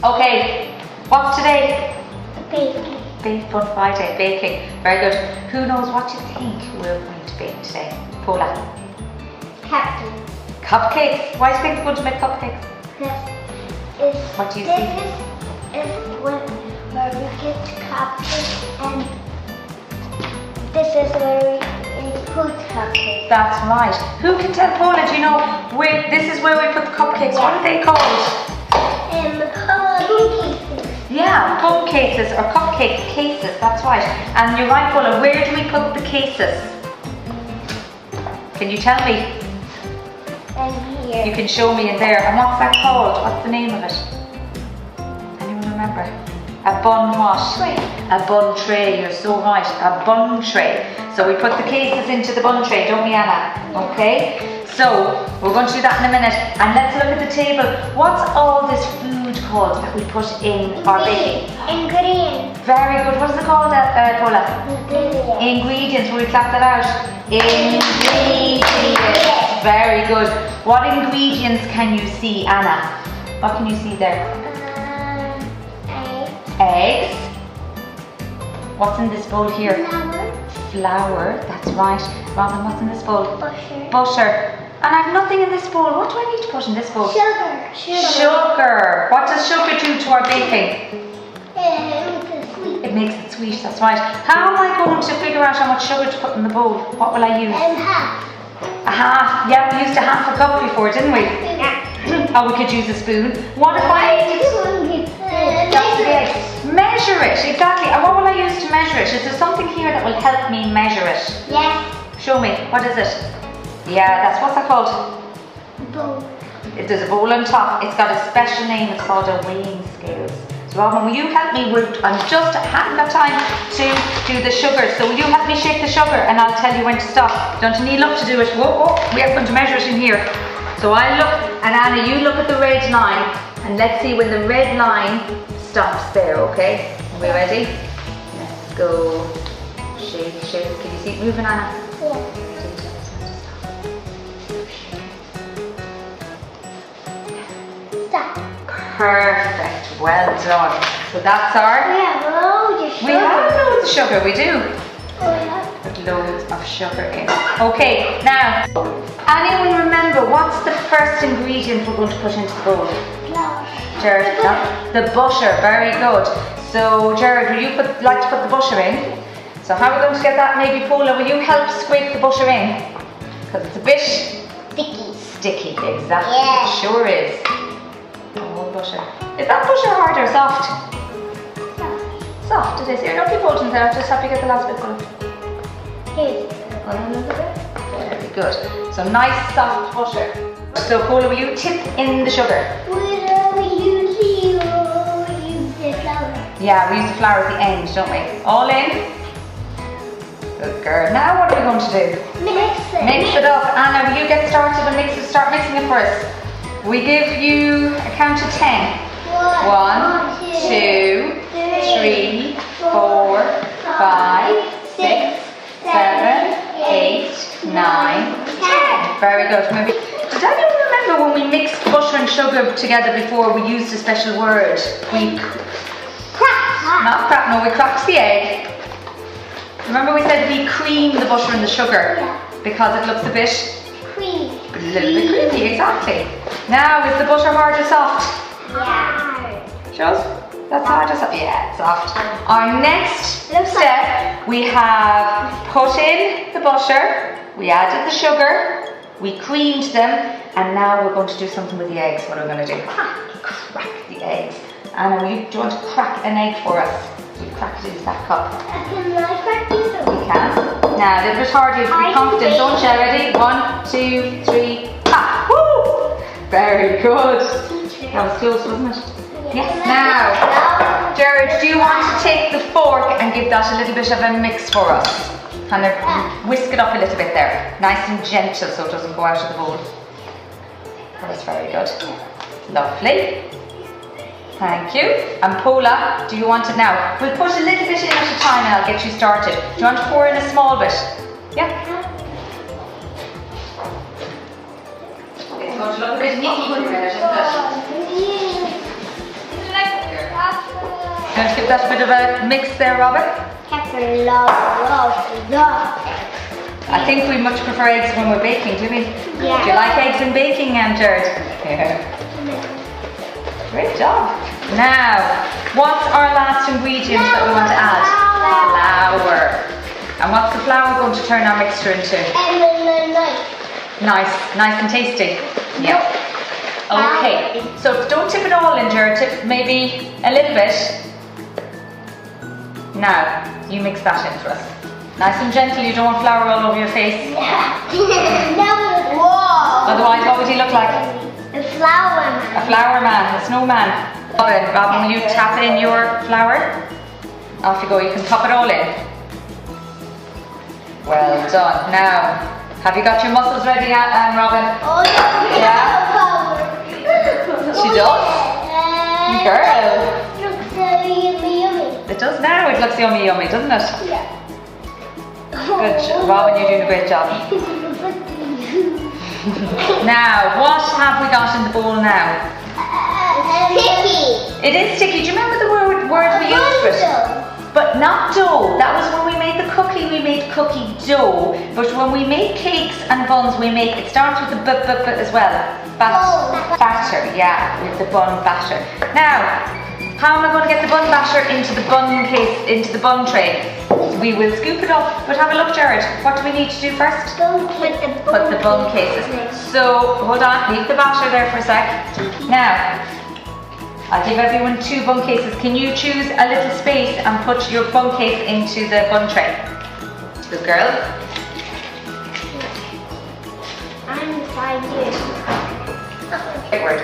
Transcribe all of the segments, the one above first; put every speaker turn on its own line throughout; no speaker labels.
Okay, what's today?
Baking.
Fun Friday, baking. Very good. Who knows what you think we're going to bake today? Paula?
Cupcakes.
Cupcakes. Why do you think we're going to make cupcakes?
Because
What do you
this
see?
is where we get cupcakes, and this is where we put cupcakes.
That's right. Who can tell Paula? Do you know where this is where we put the cupcakes? What are they called?
Cupcakes.
Yeah, bun cases or cupcake cases. That's right. And you're right, Paula. Where do we put the cases? Can you tell me?
And here.
You can show me in there. And what's that called? What's the name of it? Anyone remember? A bun what?
Tray.
A bun tray. You're so right. A bun tray. So we put the cases into the bun tray, don't we, Anna? Okay. So we're going to do that in a minute. And let's look at the table. What's all this food called that we put in our baking?
Ingredients.
Very good. What is it called, Paula? Ingredients. Will we clap that out? Ingredients. Very good. What ingredients can you see, Anna? What can you see there?
Eggs.
Eggs. What's in this bowl here? Flour. That's right. Robin, what's in this bowl?
Butter.
Butter. And I have nothing in this bowl. What do I need to put in this bowl?
Sugar.
Sugar. What does sugar do to our baking?
Sweet.
It makes it sweet, that's right. How am I going to figure out how much sugar to put in the bowl? What will I use?
Half.
A half. Yeah, we used a half a cup before, didn't we? Oh, we could use a spoon. What if I... Measure it, exactly. And what will I use to measure it? Is there something here that will help me measure it?
Yes.
Show me. What is it? Yeah, what's that called?
Bowl.
There's a bowl on top. It's got a special name. It's called a weighing scales. So Robin, will you help me? I just haven't got time to do the sugar. So will you help me shake the sugar and I'll tell you when to stop. Don't you need luck to do it? Whoa, we are going to measure it in here. So I look, and Anna, you look at the red line, and let's see when the red line stops there, okay? Are we ready? Let's go. Shake. Can you see it moving, Anna?
Yeah. Stop.
Perfect. Well done. So that's our...
We have loads of sugar.
We have loads of sugar, we do.
Oh, yeah.
Put loads of sugar in. Okay, now, anyone remember what's the first ingredient we're going to put into the bowl?
Flour.
Jared, the butter, very good. So Jared, will you like to put the butter in? So how are we going to get that? Maybe Paula, will you help scrape the butter in? Because it's a bit sticky, exactly.
Yeah.
It sure is. Oh, butter. Is that butter hard or soft? Soft it is. Here, don't keep holding there. I'll just help you get the last bit full.
Here's
Very good. So nice soft butter. So Paula, will you tip in the sugar?
we use the flour.
Yeah, we use the flour at the end, don't we? All in. Good girl. Now what are we going to do?
Mix it.
Mix it up. Anna, will you get started and start mixing it for us? We give you a count of 10. 1, 2, 3, 4, 5, 6, 7, 8, 9, 10. Very good. Maybe. Did anyone remember when we mixed butter and sugar together before we used a special word? We cracked the egg. Remember we said we cream the butter and the sugar because it looks a little bit creamy, exactly. Now is the butter hard or soft?
Yeah.
Shows? That's hard or soft? Yeah, it's soft. Our next step, we have put in the butter, we added the sugar, we creamed them, and now we're going to do something with the eggs. What are we going to do? Crack the eggs. Anna, do you want to crack an egg for us? We crack it into that cup.
Can I crack these?
We can. Now, a little bit harder, be confident, don't you? Ready? 1, 2, 3, ah! Woo! Very good. That was close, wasn't it? Yes. Now, Jared, do you want to take the fork and give that a little bit of a mix for us? Kind of whisk it up a little bit there. Nice and gentle so it doesn't go out of the bowl. That's very good. Lovely. Thank you. And Paula, do you want it now? We'll put a little bit in at a time and I'll get you started. Do you want to pour in a small bit? Yeah? It's going to look a bit nicky for a minute, isn't it?
Yeah.
Like going to give that a bit of a mix there, Robin?
Pepper, love.
I think we much prefer eggs when we're baking, do we?
Yeah.
Do you like eggs in baking, Jared? Yeah. Great job. Now, what's our last ingredient that we want to add? Flour. And what's the flour going to turn our mixture into? Nice and tasty. Yep. Okay, so don't tip it all in, Jared. Tip maybe a little bit. Now, you mix that in for us. Nice and gentle, you don't want flour all over your face.
Whoa!
Otherwise, what would he look like?
A flower man.
A flower man, a snowman. Robin, will you tap in your flour? Off you go, you can pop it all in. Well done. Now, have you got your muscles ready, Robin?
Oh, yeah.
She does? Girl.
Looks yummy.
It does now, it looks yummy, doesn't it?
Yeah.
Good, Robin, you're doing a great job. Now, what have we got in the bowl now?
Sticky.
It is sticky. Do you remember the word we used for it? But not dough. That was when we made the cookie, we made cookie dough. But when we make cakes and buns, it starts with the b as well. Batter, yeah, with the bun batter. Now, how am I going to get the bun batter into the bun case, into the bun tray? We will scoop it up, but have a look, Jared. What do we need to do first? Put the bun cases. So, hold on, leave the batter there for a sec. Now, I'll give everyone 2 bun cases. Can you choose a little space and put your bun case into the bun tray? Good girl.
I'm beside you.
Great word.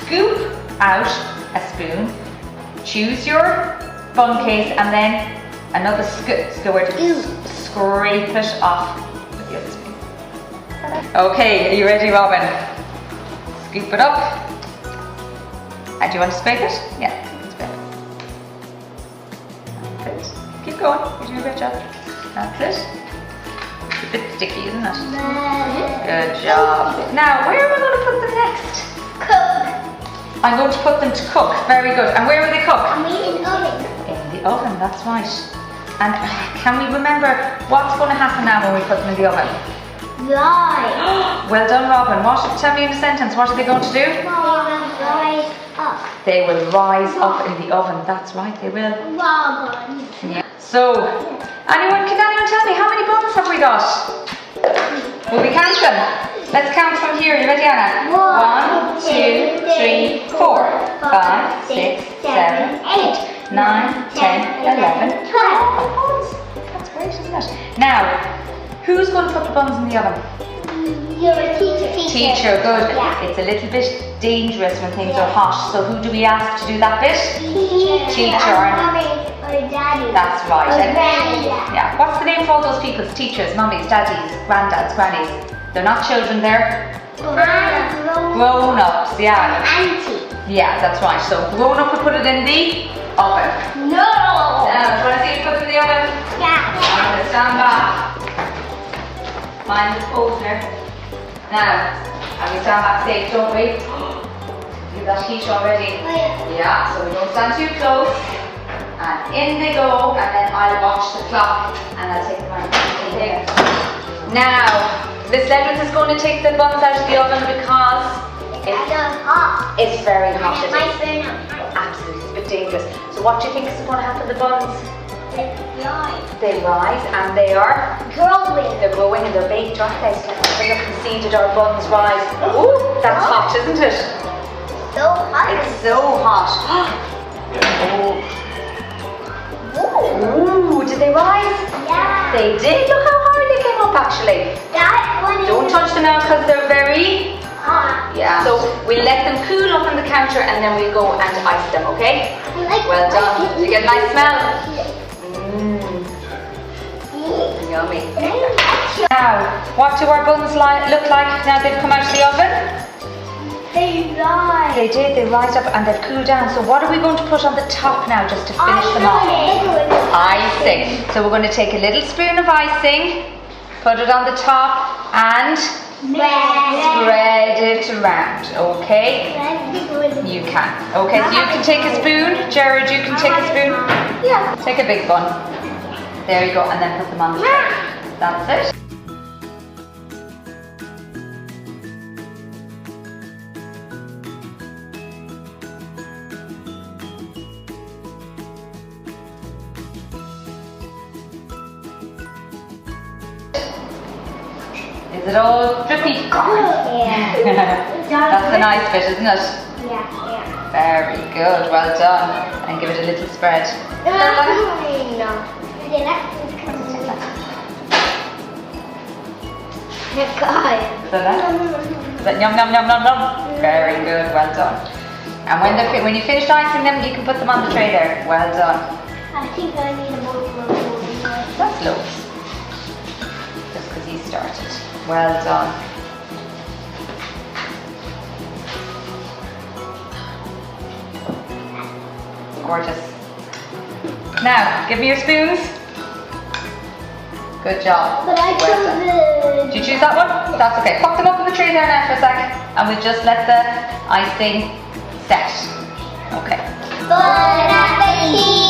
Scoop out a spoon. Choose your bun case and then another scrape it off with the other spoon. Okay, are you ready, Robin? Scoop it up. And do you want to scrape it? Yeah, you can scrape it. That's it. Keep going, you're doing a great job. That's it. It's a bit sticky, isn't it? Good job. Now, where am I going to put them next?
Cook.
I'm going to put them to cook. Very good. And where will they cook?
In the oven.
In the oven, that's right. And can we remember what's going to happen now when we put them in the oven?
Rise.
Well done, Robin. Tell me in a sentence, what are they going to do?
Rise up.
They will rise up in the oven. That's right, they will.
Robin.
Yeah. So, can anyone tell me how many buns have we got? Will we count them? Let's count from here. You ready, Anna? 1, 2, 3, 4, 5, 6, 7, 8, 9, 10, 11, 12. That's great, isn't it? Now, who's going to put the buns in the oven?
You're a teacher.
Teacher, good.
Yeah.
It's a little bit dangerous when things are hot. So who do we ask to do that bit? Teacher.
Mommy or daddy.
That's right.
Or
And-
granny.
yeah. What's the name for all those people? Teachers, mummies, daddies, granddads, grannies. They're not children, they're grown-ups. Yeah.
Auntie.
Yeah, that's right. So grown-up will put it in the oven.
No.
Now, do you want to see it put in the oven?
Yeah.
I'm going to stand back. Mind the pose there. Now, and we stand back safe, don't we? Give that heat already. Yeah, so we don't stand too close. And in they go, and then I'll watch the clock and I'll take my here. Now, Miss Ledwith is going to take the buns out of the oven because
hot.
it's very hot.
It might burn up.
Absolutely, it's a bit dangerous. So what do you think is going to happen to the buns? They rise and they are
Growing.
They're growing and they're baked, aren't they? So let's look and see, did our buns rise? Ooh, that's hot, isn't it?
So hot.
It's so hot. Ooh, did they rise?
Yeah.
They did. Look how high they came up actually.
That one
Don't touch them now because they're very
hot.
yeah. So we'll let them cool up on the counter and then we'll go and ice them, okay? Well done. Did you get a nice smell? Yummy. Now, what do our buns look like now they've come out of the oven?
They rise.
They did, they rise up and they've cooled down. So what are we going to put on the top now just to finish them off? Icing. So we're going to take a little spoon of icing, put it on the top and spread it around, okay? You can. Okay, so you can take a spoon. Jared, you can take a spoon.
Yeah.
Take a big one. There you go, and then put them on the tray. That's it. Is it all drippy?
Yeah.
That's the nice bit, isn't it?
Yeah.
Very good, well done. And give it a little spread.
No.
Is that yum yum yum yum yum? Very good, well done. And when you finish icing them, you can put them on the tray there. Well done.
I think I need a more.
That's loads. Just because you started. Well done. Gorgeous. Now, give me your spoons. Good job.
But I
Well done.
chose
Did you choose that one? That's okay. Pop them up in the tray there now for a sec, and we'll just let the icing set. Okay.
Bon appetit!